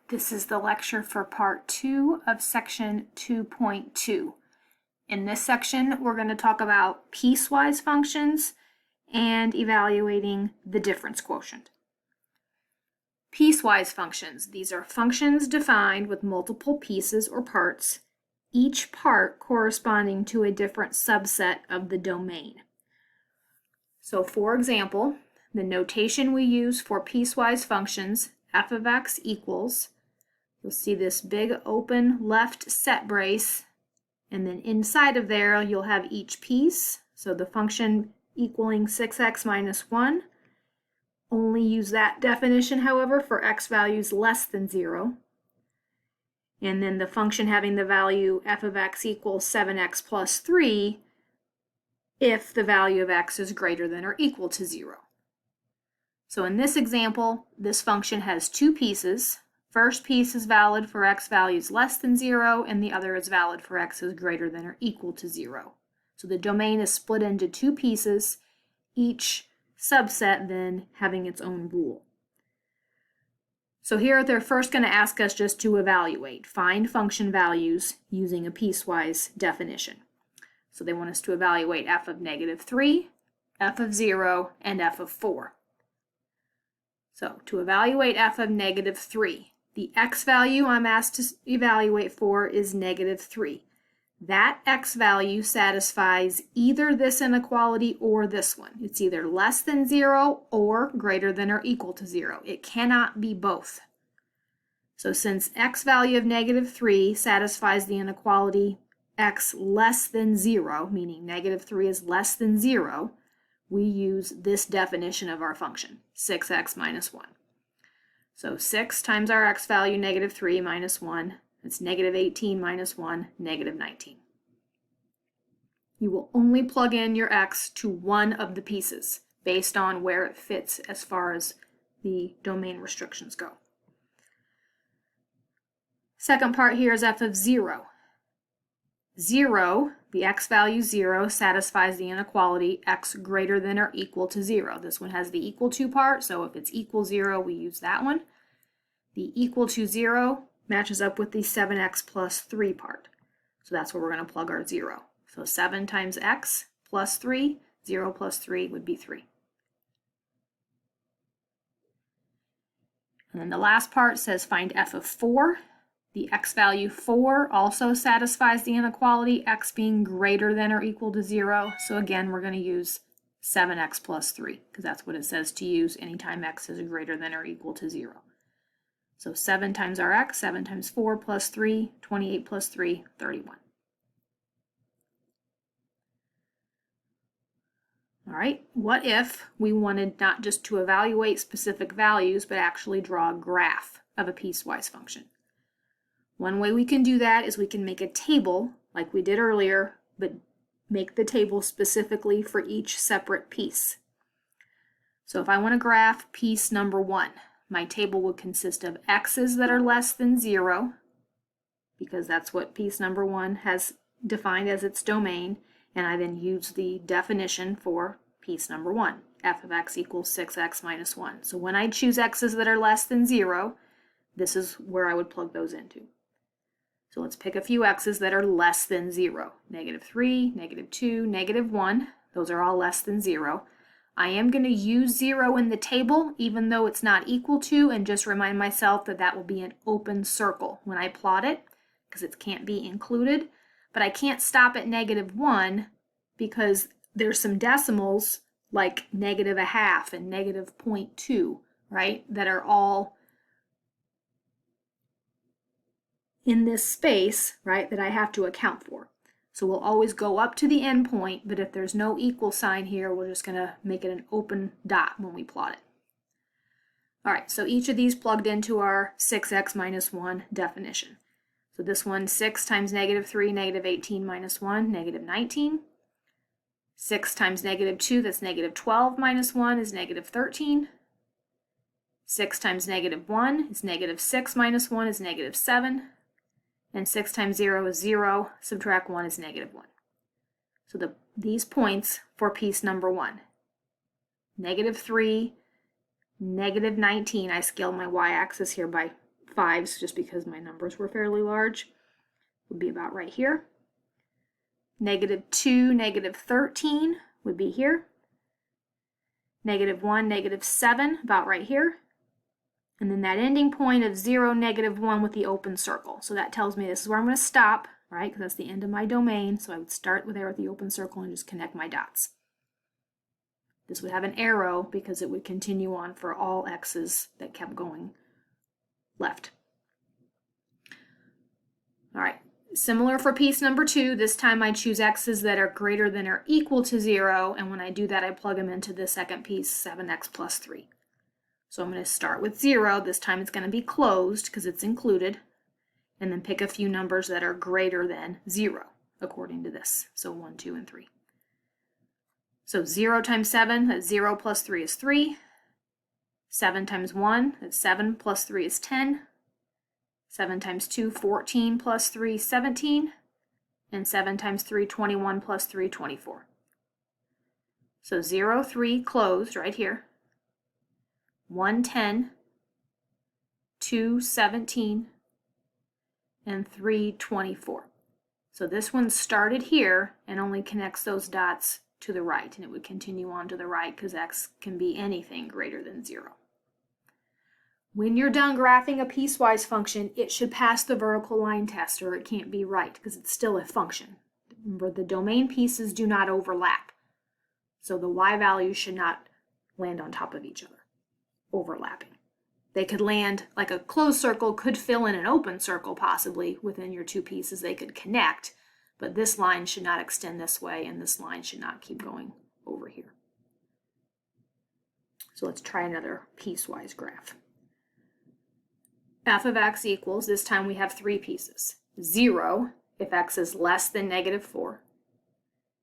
This is the lecture for part 2 of section 2.2. In this section, we're going to talk about piecewise functions and evaluating the difference quotient. Piecewise functions. These are functions defined with multiple pieces or parts, each part corresponding to a different subset of the domain. So for example, the notation we use for piecewise functions, f of x equals, you'll see this big open left set brace, and then inside of there you'll have each piece. So the function equaling 6x minus 1, only use that definition, however, for x values less than 0. And then the function having the value f of x equals 7x plus 3 if the value of x is greater than or equal to 0. So in this example, this function has two pieces. First piece is valid for x values less than 0, and the other is valid for x is greater than or equal to 0. So the domain is split into two pieces, each subset then having its own rule. So here they're first going to ask us just to evaluate, find function values using a piecewise definition. So they want us to evaluate f of negative 3, f of 0, and f of 4. So to evaluate f of negative 3, the x value I'm asked to evaluate for is negative 3. That x value satisfies either this inequality or this one. It's either less than 0 or greater than or equal to 0. It cannot be both. So since x value of negative 3 satisfies the inequality x less than 0, meaning negative 3 is less than 0, we use this definition of our function, 6x minus 1. So 6 times our x value, negative 3 minus 1, it's negative 18 minus 1, negative 19. You will only plug in your x to one of the pieces based on where it fits as far as the domain restrictions go. Second part here is f of 0. 0, the x value 0 satisfies the inequality x greater than or equal to 0. This one has the equal to part, so if it's equal 0, we use that one. The equal to 0 matches up with the 7x plus 3 part. So that's where we're going to plug our 0. So 7 times x plus 3, 0 plus 3 would be 3. And then the last part says find f of 4. The x value 4 also satisfies the inequality, x being greater than or equal to 0. So again, we're going to use 7x plus 3, because that's what it says to use anytime x is greater than or equal to 0. So 7 times our x, 7 times 4 plus 3, 28 plus 3, 31. All right, what if we wanted not just to evaluate specific values, but actually draw a graph of a piecewise function? One way we can do that is we can make a table like we did earlier, but make the table specifically for each separate piece. So if I want to graph piece number 1, my table would consist of x's that are less than 0, because that's what piece number 1 has defined as its domain, and I then use the definition for piece number 1, f of x equals 6x minus 1. So when I choose x's that are less than 0, this is where I would plug those into. So let's pick a few x's that are less than 0. Negative 3, negative 2, negative 1. Those are all less than 0. I am going to use 0 in the table, even though it's not equal to, and just remind myself that that will be an open circle when I plot it, because it can't be included. But I can't stop at negative 1 because there's some decimals like negative 1/2 and negative 0.2, right, that are all in this space, right, that I have to account for. So we'll always go up to the endpoint, but if there's no equal sign here, we're just going to make it an open dot when we plot it. All right, so each of these plugged into our 6x minus 1 definition. So this one, 6 times negative 3, negative 18 minus 1, negative 19. 6 times negative 2, that's negative 12 minus 1 is negative 13. 6 times negative 1 is negative 6 minus 1 is negative 7. And 6 times 0 is 0, subtract 1 is negative 1. So these points for piece number 1. Negative 3, negative 19, I scaled my y-axis here by 5s just because my numbers were fairly large, would be about right here. -2, -13 would be here. -1, -7, about right here. And then that ending point of 0, -1 with the open circle. So that tells me this is where I'm going to stop, right? Because that's the end of my domain. So I would start there with the open circle and just connect my dots. This would have an arrow because it would continue on for all x's that kept going left. All right, similar for piece number 2. This time I choose x's that are greater than or equal to 0. And when I do that, I plug them into the second piece, 7x plus 3. So I'm going to start with 0. This time it's going to be closed because it's included. And then pick a few numbers that are greater than 0 according to this. So 1, 2, and 3. So 0 times 7, that's 0 plus 3 is 3. 7 times 1, that's 7 plus 3 is 10. 7 times 2, 14 plus 3, 17. And 7 times 3, 21 plus 3, 24. So 0, 3 closed right here. 1, 10, 2, 17, and 3, 24. So this one started here and only connects those dots to the right, and it would continue on to the right because x can be anything greater than 0. When you're done graphing a piecewise function, it should pass the vertical line test, or it can't be right because it's still a function. Remember, the domain pieces do not overlap, so the y values should not land on top of each other, overlapping. They could land, like a closed circle could fill in an open circle possibly within your two pieces. They could connect, but this line should not extend this way and this line should not keep going over here. So let's try another piecewise graph. F of x equals, this time we have 3 pieces. 0 if x is less than -4.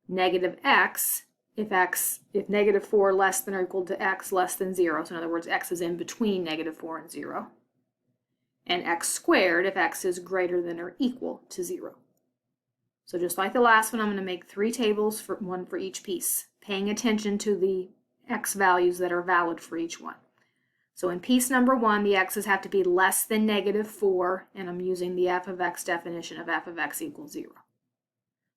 -x if -4 less than or equal to x less than 0. So in other words, x is in between -4 and 0. And x squared if x is greater than or equal to 0. So just like the last one, I'm going to make 3 tables, one for each piece, paying attention to the x values that are valid for each one. So in piece number 1, the x's have to be less than -4, and I'm using the f of x definition of f of x equals 0.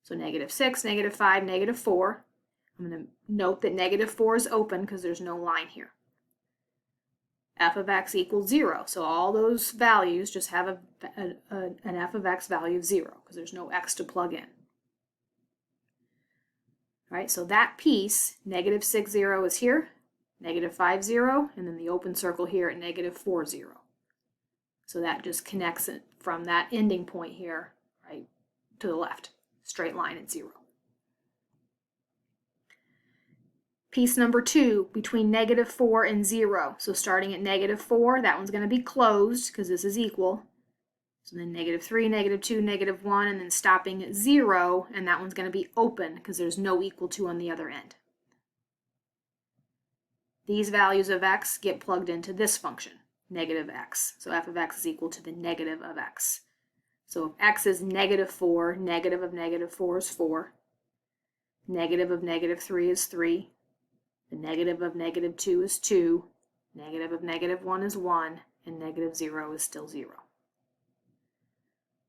So -6, -5, -4. I'm going to note that -4 is open because there's no line here. F of x equals 0. So all those values just have an f of x value of 0 because there's no x to plug in. All right, so that piece, -6, 0 is here, -5, 0, and then the open circle here at -4, 0. So that just connects it from that ending point here, right, to the left, straight line at 0. Piece number 2, between -4 and 0. So starting at -4, that one's going to be closed because this is equal. So then -3, -2, -1, and then stopping at 0, and that one's going to be open because there's no equal to on the other end. These values of x get plugged into this function, -x. So f of x is equal to the negative of x. So if x is -4, negative of -4 is 4. Negative of -3 is 3. The negative of -2 is 2. Negative of -1 is 1. And -0 is still 0.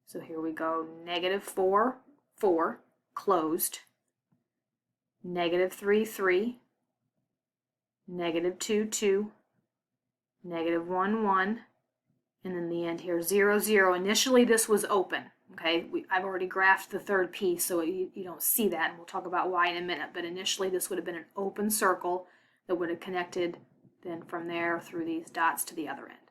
So here we go, -4, 4, closed. -3, 3. -2, 2, -1, 1, and then the end here, 0, 0. Initially this was open, okay? I've already graphed the third piece, so you don't see that, and we'll talk about why in a minute, but initially this would have been an open circle that would have connected then from there through these dots to the other end.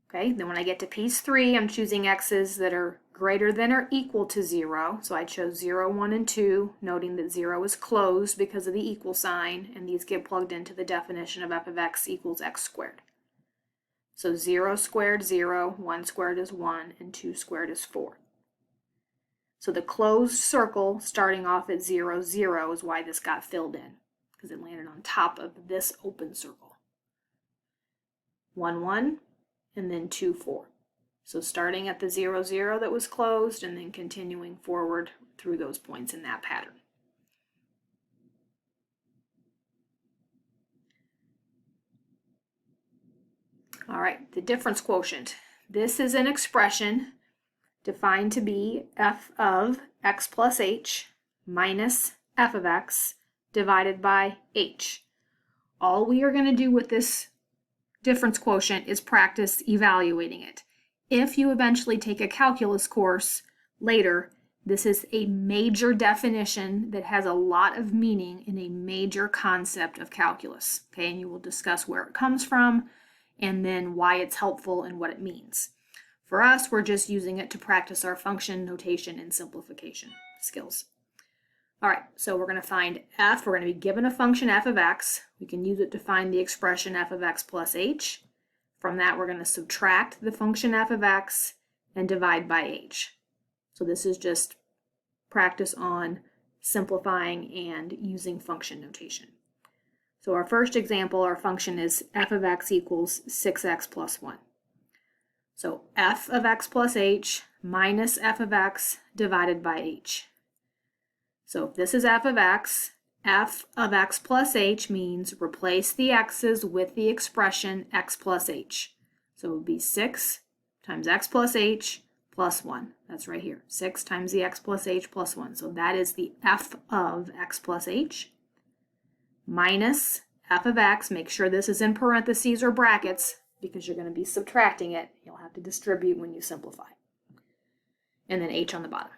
Okay, then when I get to piece 3, I'm choosing x's that are greater than or equal to 0. So I chose 0, 1, and 2, noting that 0 is closed because of the equal sign, and these get plugged into the definition of f of x equals x squared. So 0 squared, 0, 1 squared is 1, and 2 squared is 4. So the closed circle starting off at 0, 0 is why this got filled in, because it landed on top of this open circle. 1, 1. And then 2, 4. So starting at the 0, 0 that was closed and then continuing forward through those points in that pattern. All right, the difference quotient. This is an expression defined to be f of x plus h minus f of x divided by h. All we are going to do with this difference quotient is practice evaluating it. If you eventually take a calculus course later, this is a major definition that has a lot of meaning in a major concept of calculus. Okay, and you will discuss where it comes from and then why it's helpful and what it means. For us, we're just using it to practice our function notation and simplification skills. All right, so we're going to find f. We're going to be given a function f of x. We can use it to find the expression f of x plus h. From that, we're going to subtract the function f of x and divide by h. So this is just practice on simplifying and using function notation. So our first example, our function is f of x equals 6x plus 1. So f of x plus h minus f of x divided by h. So if this is f of x plus h means replace the x's with the expression x plus h. So it would be 6 times x plus h plus 1. That's right here. 6 times the x plus h plus 1. So that is the f of x plus h minus f of x. Make sure this is in parentheses or brackets because you're going to be subtracting it. You'll have to distribute when you simplify. And then h on the bottom.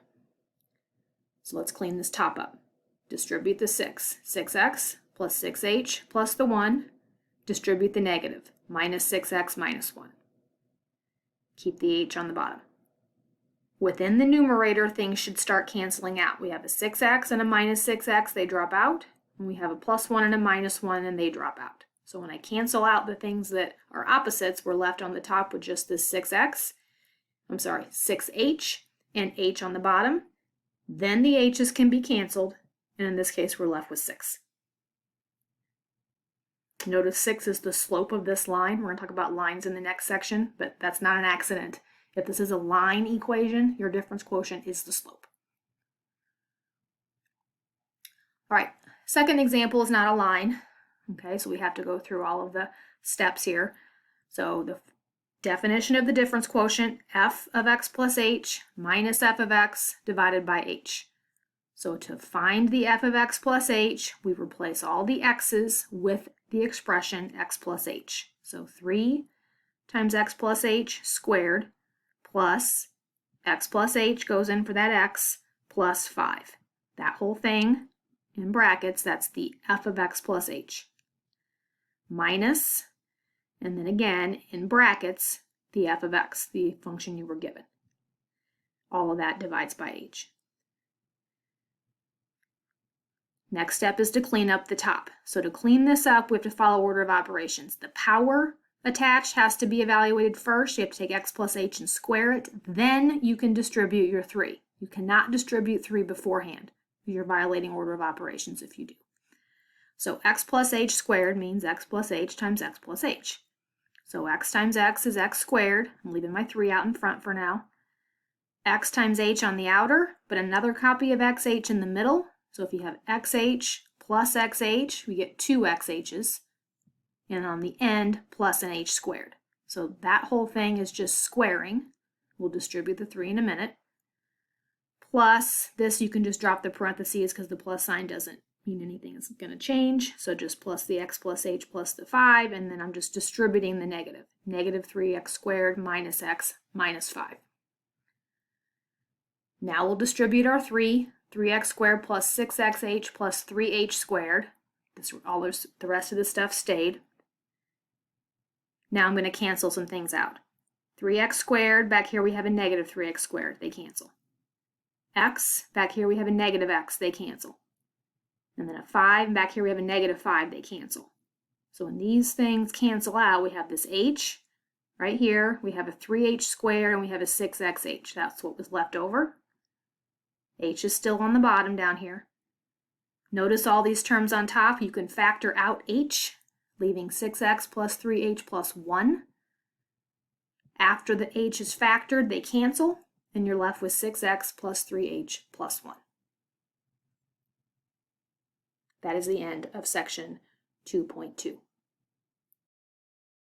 So let's clean this top up. Distribute the 6. 6x plus 6h plus the 1. Distribute the negative. Minus 6x minus 1. Keep the h on the bottom. Within the numerator, things should start canceling out. We have a 6x and a minus 6x, they drop out. And we have a plus 1 and a minus 1, and they drop out. So when I cancel out the things that are opposites, we're left on the top with just this 6h and h on the bottom. Then the h's can be canceled, and in this case, we're left with 6. Notice 6 is the slope of this line. We're going to talk about lines in the next section, but that's not an accident. If this is a line equation, your difference quotient is the slope. All right, second example is not a line. Okay, so we have to go through all of the steps here. So the definition of the difference quotient, f of x plus h minus f of x divided by h. So to find the f of x plus h, we replace all the x's with the expression x plus h. So 3 times x plus h squared plus x plus h goes in for that x plus 5. That whole thing in brackets, that's the f of x plus h. Minus, and then again in brackets, the f of x, the function you were given. All of that divides by h. Next step is to clean up the top. So to clean this up, we have to follow order of operations. The power attached has to be evaluated first. You have to take x plus h and square it. Then you can distribute your 3. You cannot distribute 3 beforehand. You're violating order of operations if you do. So x plus h squared means x plus h times x plus h. So x times x is x squared. I'm leaving my 3 out in front for now. X times h on the outer, but another copy of xh in the middle. So if you have xh plus xh, we get 2 xh's. And on the end, plus an h squared. So that whole thing is just squaring. We'll distribute the 3 in a minute. Plus, this you can just drop the parentheses because the plus sign doesn't mean anything is going to change. So just plus the x plus h plus the 5, and then I'm just distributing the negative. Negative 3x squared minus x minus 5. Now we'll distribute our 3. 3x squared plus 6xh plus 3h squared. The rest of the stuff stayed. Now I'm going to cancel some things out. 3x squared, back here we have a negative 3x squared. They cancel. X, back here we have a negative x. They cancel. And then a 5, back here we have a negative 5. They cancel. So when these things cancel out, we have this h. Right here, we have a 3h squared and we have a 6xh. That's what was left over. H is still on the bottom down here. Notice all these terms on top. You can factor out h, leaving 6x plus 3h plus 1. After the h is factored, they cancel, and you're left with 6x plus 3h plus 1. That is the end of section 2.2.